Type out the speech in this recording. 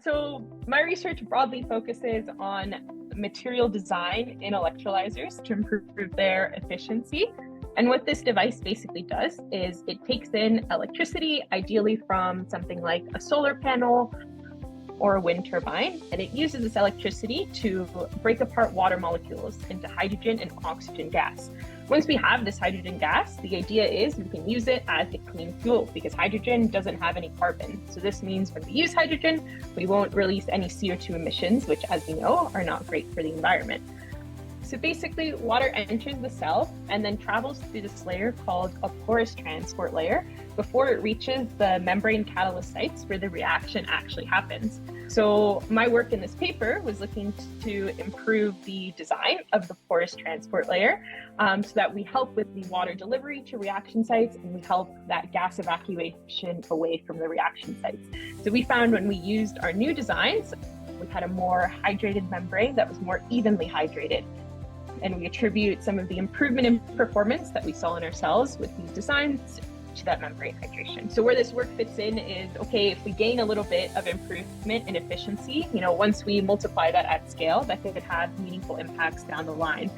So my research broadly focuses on material design in electrolyzers to improve their efficiency. And what this device basically does is it takes in electricity, ideally from something like a solar panel or a wind turbine, and it uses this electricity to break apart water molecules into hydrogen and oxygen gas. Once we have this hydrogen gas, the idea is we can use it as a clean fuel because hydrogen doesn't have any carbon. So this means when we use hydrogen, we won't release any CO2 emissions, which, as we know, are not great for the environment. So basically, water enters the cell and then travels through this layer called a porous transport layer before it reaches the membrane catalyst sites where the reaction actually happens. So my work in this paper was looking to improve the design of the porous transport layer so that we help with the water delivery to reaction sites and we help that gas evacuation away from the reaction sites. So we found when we used our new designs, we had a more hydrated membrane that was more evenly hydrated. And we attribute some of the improvement in performance that we saw in our cells with these designs to that membrane hydration. So where this work fits in is, okay, if we gain a little bit of improvement in efficiency, once we multiply that at scale, that could have meaningful impacts down the line.